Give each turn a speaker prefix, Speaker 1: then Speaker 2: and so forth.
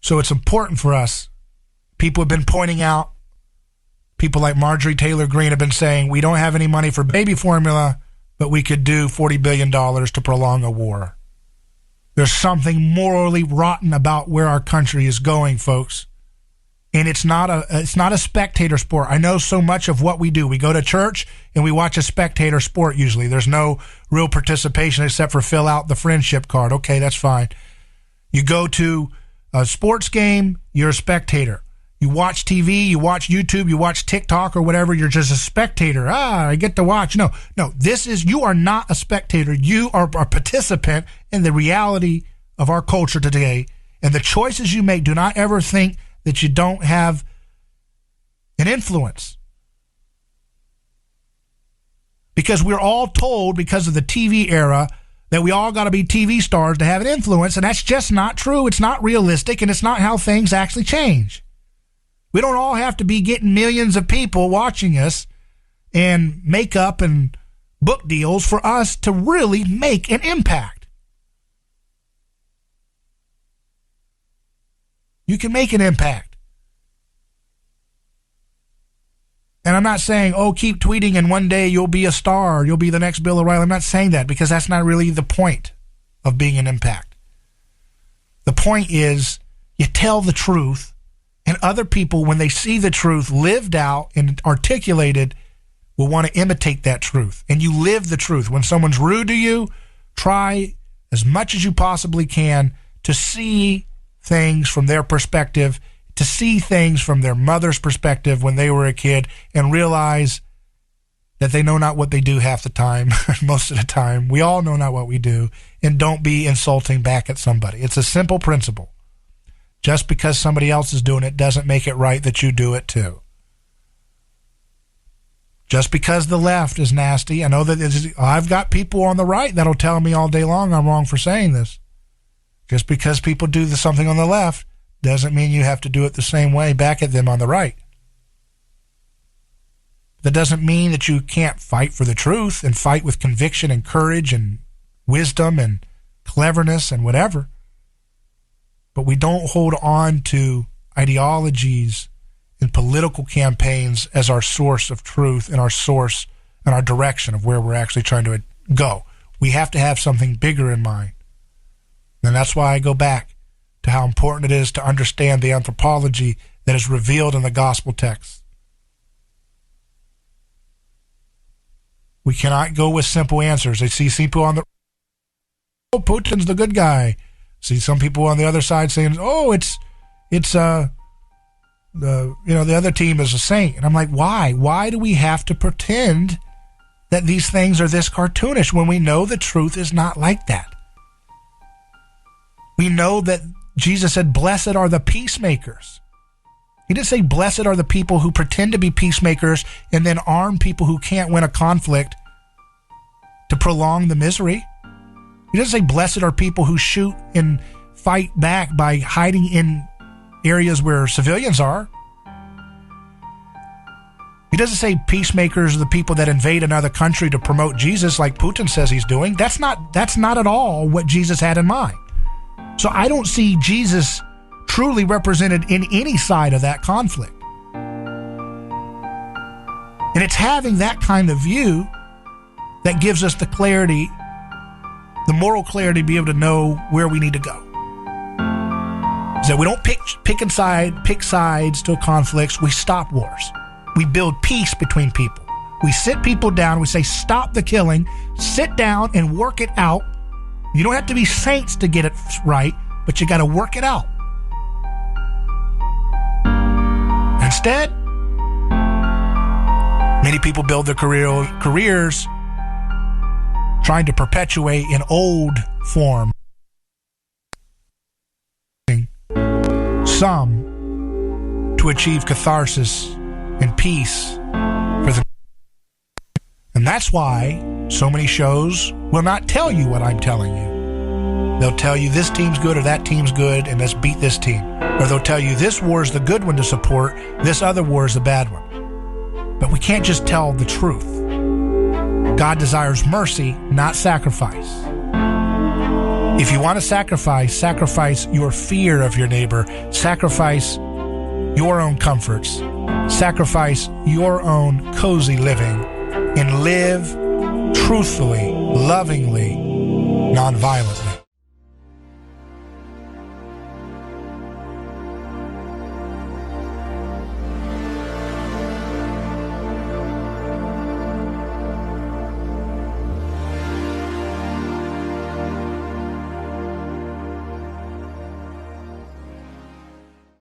Speaker 1: So it's important for us. People have been pointing out, people like Marjorie Taylor Greene have been saying, we don't have any money for baby formula, but we could do $40 billion to prolong a war. There's something morally rotten about where our country is going, folks. And it's not a spectator sport. I know so much of what we do. We go to church and we watch a spectator sport usually. There's no real participation except for fill out the friendship card. Okay, that's fine. You go to a sports game, you're a spectator. You watch TV, you watch YouTube, you watch TikTok or whatever, you're just a spectator. I get to watch. No, you are not a spectator. You are a participant in the reality of our culture today. And the choices you make, do not ever think that you don't have an influence. Because we're all told, because of the TV era, that we all got to be TV stars to have an influence, and that's just not true. It's not realistic, and it's not how things actually change. We don't all have to be getting millions of people watching us and makeup and book deals for us to really make an impact. You can make an impact. And I'm not saying, keep tweeting and one day you'll be a star, you'll be the next Bill O'Reilly. I'm not saying that, because that's not really the point of being an impact. The point is you tell the truth, and other people, when they see the truth lived out and articulated, will want to imitate that truth. And you live the truth. When someone's rude to you, try as much as you possibly can to see things from their perspective, to see things from their mother's perspective when they were a kid, and realize that they know not what they do half the time, most of the time. We all know not what we do, and don't be insulting back at somebody. It's a simple principle. Just because somebody else is doing it doesn't make it right that you do it too. Just because the left is nasty, I know that I've got people on the right that'll tell me all day long I'm wrong for saying this. Just because people do something on the left doesn't mean you have to do it the same way back at them on the right. That doesn't mean that you can't fight for the truth and fight with conviction and courage and wisdom and cleverness and whatever. But we don't hold on to ideologies and political campaigns as our source of truth and our source and our direction of where we're actually trying to go. We have to have something bigger in mind. And that's why I go back to how important it is to understand the anthropology that is revealed in the gospel text. We cannot go with simple answers. I see people on Putin's the good guy. See some people on the other side saying, the other team is a saint. And I'm like, why? Why do we have to pretend that these things are this cartoonish when we know the truth is not like that? We know that Jesus said, blessed are the peacemakers. He didn't say blessed are the people who pretend to be peacemakers and then arm people who can't win a conflict to prolong the misery. He doesn't say blessed are people who shoot and fight back by hiding in areas where civilians are. He doesn't say peacemakers are the people that invade another country to promote Jesus like Putin says he's doing. That's not at all what Jesus had in mind. So I don't see Jesus truly represented in any side of that conflict. And it's having that kind of view that gives us the clarity, the moral clarity to be able to know where we need to go. So we don't pick sides to conflicts. We stop wars. We build peace between people. We sit people down. We say, stop the killing. Sit down and work it out. You don't have to be saints to get it right, but you got to work it out. Instead, many people build their careers trying to perpetuate an old form. Some to achieve catharsis and peace for the. And that's why so many shows will not tell you what I'm telling you. They'll tell you this team's good or that team's good and let's beat this team. Or they'll tell you this war is the good one to support, this other war is the bad one. But we can't just tell the truth. God desires mercy, not sacrifice. If you want to sacrifice your fear of your neighbor, sacrifice your own comforts, sacrifice your own cozy living, and live truthfully, lovingly, nonviolently.